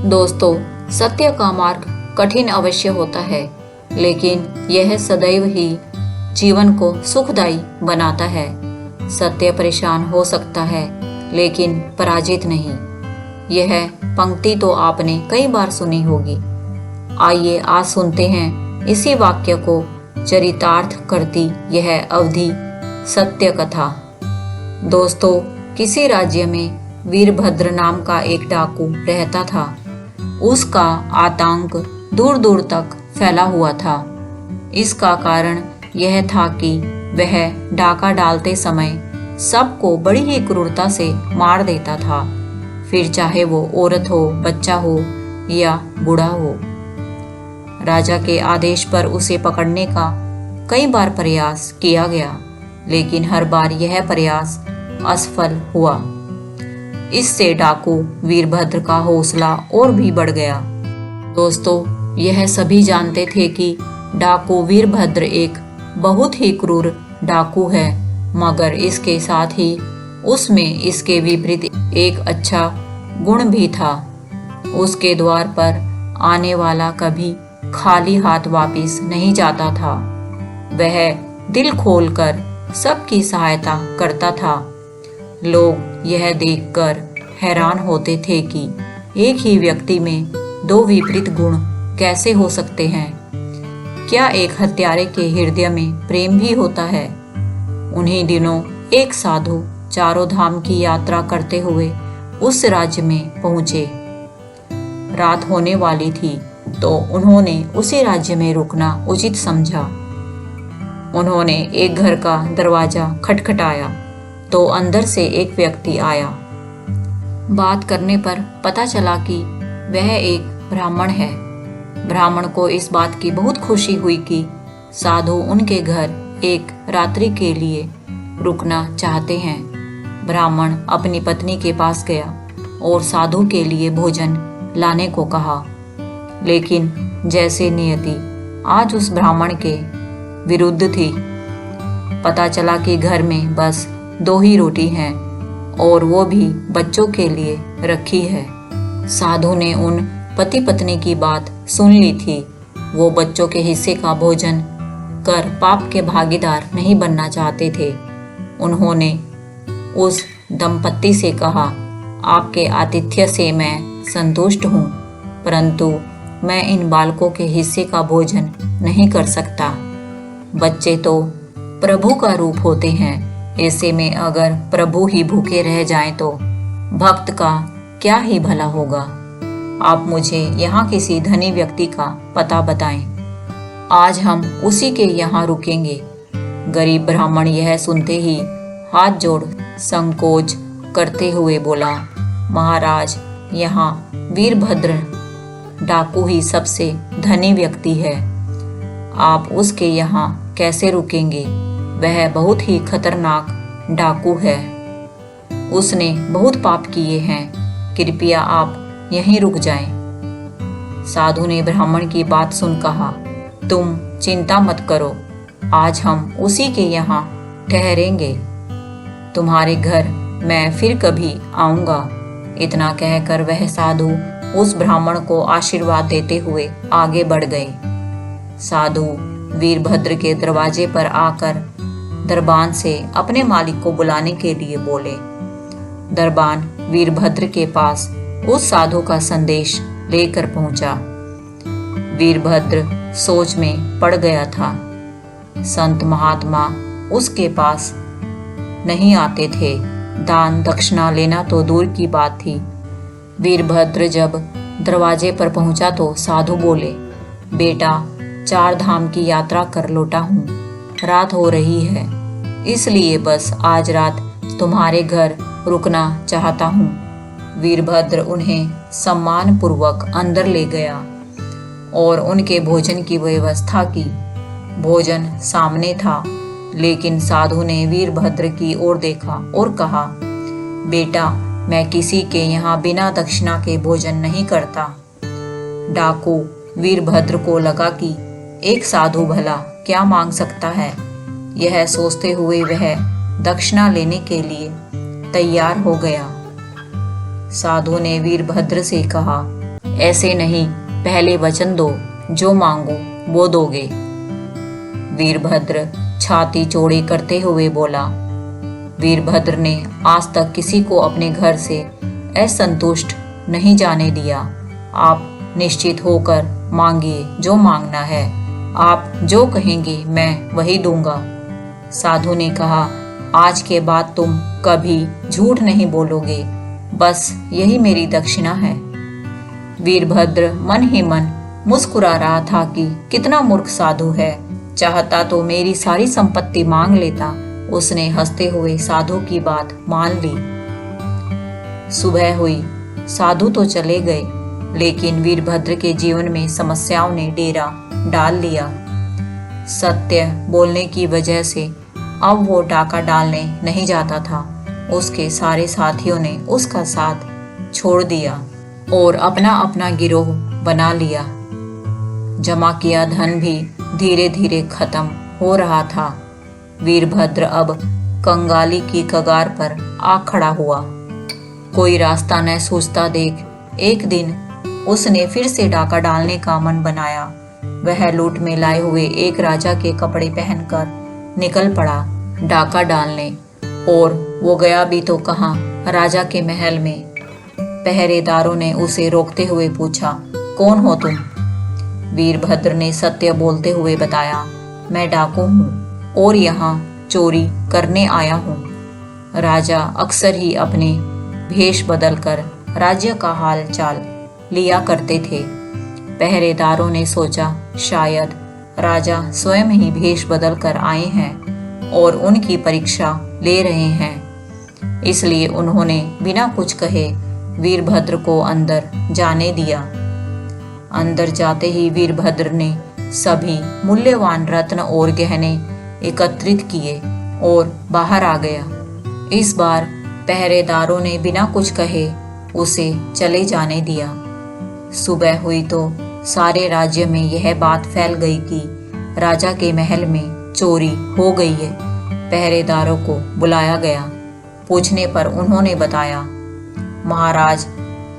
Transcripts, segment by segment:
दोस्तों, सत्य का मार्ग कठिन अवश्य होता है, लेकिन यह सदैव ही जीवन को सुखदायी बनाता है। सत्य परेशान हो सकता है, लेकिन पराजित नहीं। यह पंक्ति तो आपने कई बार सुनी होगी। आइए आज सुनते हैं इसी वाक्य को चरितार्थ करती यह अवधि सत्य कथा। दोस्तों, किसी राज्य में वीरभद्र नाम का एक डाकू रहता था। उसका आतंक दूर दूर तक फैला हुआ था। इसका कारण यह था कि वह डाका डालते समय सबको बड़ी ही क्रूरता से मार देता था, फिर चाहे वो औरत हो, बच्चा हो या बूढ़ा हो। राजा के आदेश पर उसे पकड़ने का कई बार प्रयास किया गया, लेकिन हर बार यह प्रयास असफल हुआ। इससे डाकू वीरभद्र का हौसला और भी बढ़ गया। दोस्तों, यह सभी जानते थे कि डाकू वीरभद्र एक बहुत ही क्रूर डाकू है, मगर इसके साथ ही उसमें इसके विपरीत एक अच्छा गुण भी था। उसके द्वार पर आने वाला कभी खाली हाथ वापस नहीं जाता था। वह दिल खोलकर सबकी सहायता करता था। लोग यह देखकर हैरान होते थे कि एक ही व्यक्ति में दो विपरीत गुण कैसे हो सकते हैं। क्या एक हत्यारे के हृदय में प्रेम भी होता है? उन्हीं दिनों एक साधु चारों धाम की यात्रा करते हुए उस राज्य में पहुंचे। रात होने वाली थी, तो उन्होंने उसी राज्य में रुकना उचित समझा। उन्होंने एक घर का दरवाजा खटखटाया, तो अंदर से एक व्यक्ति आया। बात करने पर पता चला कि वह एक ब्राह्मण है। ब्राह्मण को इस बात की बहुत खुशी हुई कि साधु उनके घर एक रात्रि के लिए रुकना चाहते हैं। ब्राह्मण अपनी पत्नी के पास गया और साधु के लिए भोजन लाने को कहा, लेकिन जैसे नियति आज उस ब्राह्मण के विरुद्ध थी। पता चला कि घर में बस 2 ही रोटी हैं और वो भी बच्चों के लिए रखी है। साधु ने उन पति पत्नी की बात सुन ली थी। वो बच्चों के हिस्से का भोजन कर पाप के भागीदार नहीं बनना चाहते थे। उन्होंने उस दंपत्ति से कहा, आपके आतिथ्य से मैं संतुष्ट हूँ, परंतु मैं इन बालकों के हिस्से का भोजन नहीं कर सकता। बच्चे तो प्रभु का रूप होते हैं, ऐसे में अगर प्रभु ही भूखे रह जाएं तो भक्त का क्या ही भला होगा। आप मुझे यहाँ किसी धनी व्यक्ति का पता बताएं, आज हम उसी के यहाँ रुकेंगे। गरीब ब्राह्मण यह सुनते ही हाथ जोड़ संकोच करते हुए बोला, महाराज, यहाँ वीरभद्र डाकू ही सबसे धनी व्यक्ति है। आप उसके यहाँ कैसे रुकेंगे? वह बहुत ही खतरनाक डाकू है। उसने बहुत पाप किए हैं। कृपया आप यहीं रुक जाएं। साधु ने ब्राह्मण की बात सुन कहा, तुम चिंता मत करो, आज हम उसी के यहाँ ठहरेंगे। तुम्हारे घर मैं फिर कभी आऊंगा। इतना कहकर वह साधु उस ब्राह्मण को आशीर्वाद देते हुए आगे बढ़ गए। साधु वीरभद्र के दरवाजे पर आकर दरबान से अपने मालिक को बुलाने के लिए बोले। दरबान वीरभद्र के पास उस साधु का संदेश लेकर पहुंचा। वीरभद्र सोच में पड़ गया था। संत महात्मा उसके पास नहीं आते थे। दान दक्षिणा लेना तो दूर की बात थी। वीरभद्र जब दरवाजे पर पहुंचा तो साधु बोले, बेटा, 4 धाम की यात्रा कर लौटा हूँ। रात हो रही है, इसलिए बस आज रात तुम्हारे घर रुकना चाहता हूँ। वीरभद्र उन्हें सम्मान पूर्वक अंदर ले गया और उनके भोजन की व्यवस्था की। भोजन सामने था, लेकिन साधु ने वीरभद्र की ओर देखा और कहा, बेटा, मैं किसी के यहाँ बिना दक्षिणा के भोजन नहीं करता। डाकू वीरभद्र को लगा कि एक साधु भला क्या मांग सकता है। यह सोचते हुए वह दक्षिणा लेने के लिए तैयार हो गया। साधु ने वीरभद्र से कहा, ऐसे नहीं, पहले वचन दो, जो मांगो वो दोगे। वीरभद्र छाती चौड़ी करते हुए बोला। वीरभद्र ने आज तक किसी को अपने घर से असंतुष्ट नहीं जाने दिया। आप निश्चित होकर मांगिए जो मांगना है, आप जो कहेंगे मैं वही दूंगा। साधु ने कहा, आज के बाद तुम कभी झूठ नहीं बोलोगे, बस यही मेरी दक्षिणा है। वीरभद्र मन ही मन मुस्कुरा रहा था कि कितना मूर्ख साधु है, चाहता तो मेरी सारी संपत्ति मांग लेता। उसने हंसते हुए साधु की बात मान ली। सुबह हुई, साधु तो चले गए, लेकिन वीरभद्र के जीवन में समस्याओं ने डेरा डाल लिया। सत्य बोलने की वजह से अब वो डाका डालने नहीं जाता था। उसके सारे साथियों ने उसका साथ छोड़ दिया और अपना अपना गिरोह बना लिया। जमा किया धन भी धीरे धीरे खत्म हो रहा था। वीरभद्र अब कंगाली की कगार पर आ खड़ा हुआ। कोई रास्ता न सूझता देख एक दिन उसने फिर से डाका डालने का मन बनाया। वह लूट में लाए हुए एक राजा के कपड़े पहनकर निकल पड़ा डाका डालने, और वो गया भी तो कहाँ, राजा के महल में। पहरेदारों ने उसे रोकते हुए पूछा, कौन हो तुम? वीरभद्र ने सत्य बोलते हुए बताया, मैं डाकू हूँ और यहाँ चोरी करने आया हूँ। राजा अक्सर ही अपने भेष बदलकर राज्य का हाल चाल लिया करते थे। पहरेदारों ने सोचा शायद राजा स्वयं ही भेष बदल कर आए हैं और उनकी परीक्षा ले रहे हैं, इसलिए उन्होंने बिना कुछ कहे वीरभद्र को अंदर जाने दिया। अंदर जाते ही वीरभद्र ने सभी मूल्यवान रत्न और गहने एकत्रित किए और बाहर आ गया। इस बार पहरेदारों ने बिना कुछ कहे उसे चले जाने दिया। सुबह हुई तो सारे राज्य में यह बात फैल गई कि राजा के महल में चोरी हो गई है। पहरेदारों को बुलाया गया। पूछने पर उन्होंने बताया, महाराज,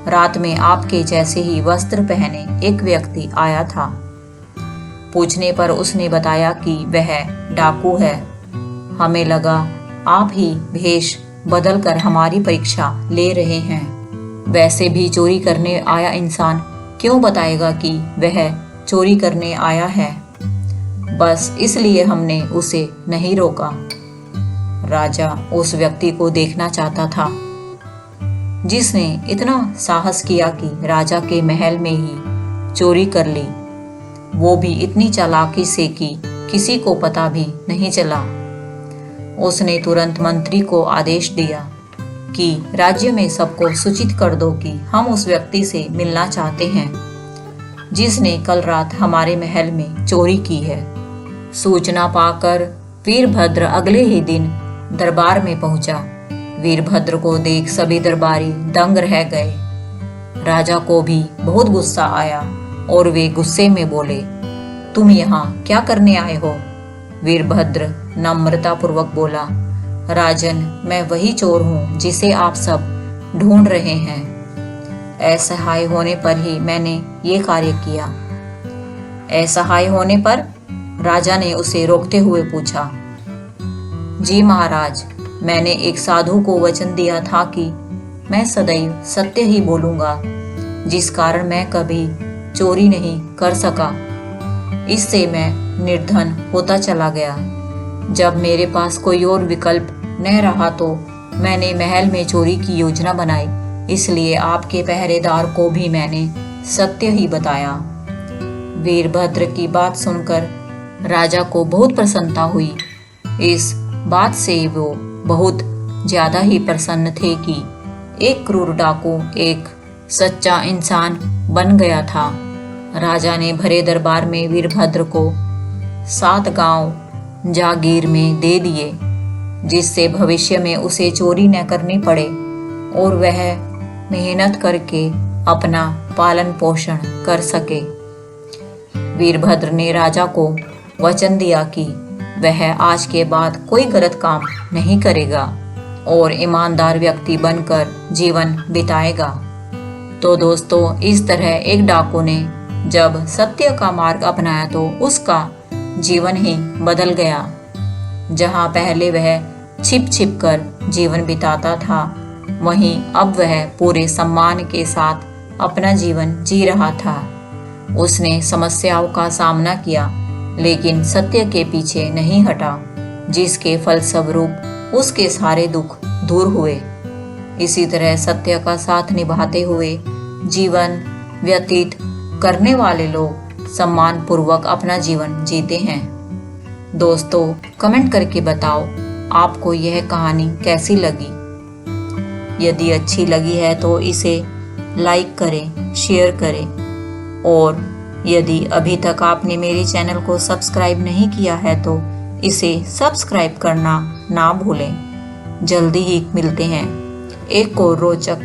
रात में आपके जैसे ही वस्त्र पहने एक व्यक्ति आया था। पूछने पर उसने बताया कि वह डाकू है। हमें लगा आप ही भेष बदल कर हमारी परीक्षा ले रहे हैं। वैसे भी चोरी करने आया इंसान क्यों बताएगा कि वह चोरी करने आया है? बस इसलिए हमने उसे नहीं रोका। राजा उस व्यक्ति को देखना चाहता था जिसने इतना साहस किया कि राजा के महल में ही चोरी कर ली, वो भी इतनी चालाकी से कि किसी को पता भी नहीं चला। उसने तुरंत मंत्री को आदेश दिया कि राज्य में सबको सूचित कर दो कि हम उस व्यक्ति से मिलना चाहते हैं जिसने कल रात हमारे महल में चोरी की है। सूचना पाकर वीरभद्र अगले ही दिन दरबार में पहुंचा। वीरभद्र को देख सभी दरबारी दंग रह गए। राजा को भी बहुत गुस्सा आया और वे गुस्से में बोले, तुम यहाँ क्या करने आए हो? वीरभद्र नम्रता पूर्वक बोला, राजन, मैं वही चोर हूँ जिसे आप सब ढूंढ रहे हैं। असहाय होने पर ही मैंने ये कार्य किया। असहाय होने पर? राजा ने उसे रोकते हुए पूछा। जी महाराज, मैंने एक साधु को वचन दिया था कि मैं सदैव सत्य ही बोलूंगा, जिस कारण मैं कभी चोरी नहीं कर सका। इससे मैं निर्धन होता चला गया। जब मेरे पास कोई और विकल्प न रहा तो मैंने महल में चोरी की योजना बनाई, इसलिए आपके पहरेदार को भी मैंने सत्य ही बताया। वीरभद्र की बात सुनकर राजा को बहुत प्रसन्नता हुई। इस बात से वो बहुत ज्यादा ही प्रसन्न थे कि एक क्रूर डाकू एक सच्चा इंसान बन गया था। राजा ने भरे दरबार में वीरभद्र को 7 गांव जागीर में दे दिए, जिससे भविष्य में उसे चोरी न करनी पड़े और वह मेहनत करके अपना पालन पोषण कर सके। वीरभद्र ने राजा को वचन दिया कि वह आज के बाद कोई गलत काम नहीं करेगा और ईमानदार व्यक्ति बनकर जीवन बिताएगा। तो दोस्तों, इस तरह एक डाकू ने जब सत्य का मार्ग अपनाया तो उसका जीवन ही बदल गया। जहां पहले वह छिप छिप कर जीवन बिताता था, वहीं अब वह पूरे सम्मान के साथ अपना जीवन जी रहा था। उसने समस्याओं का सामना किया, लेकिन सत्य के पीछे नहीं हटा, जिसके फलस्वरूप उसके सारे दुख दूर हुए। इसी तरह सत्य का साथ निभाते हुए जीवन व्यतीत करने वाले लोग सम्मान पूर्वक अपना जीवन जीते हैं। दोस्तों, कमेंट करके बताओ आपको यह कहानी कैसी लगी। यदि अच्छी लगी है तो इसे लाइक करें, शेयर करें, और यदि अभी तक आपने मेरे चैनल को सब्सक्राइब नहीं किया है तो इसे सब्सक्राइब करना ना भूलें। जल्दी ही मिलते हैं एक और रोचक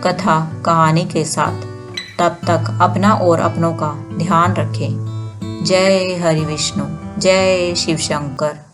कथा कहानी के साथ। तब तक अपना और अपनों का ध्यान रखें। जय हरि विष्णु, जय शिव शंकर।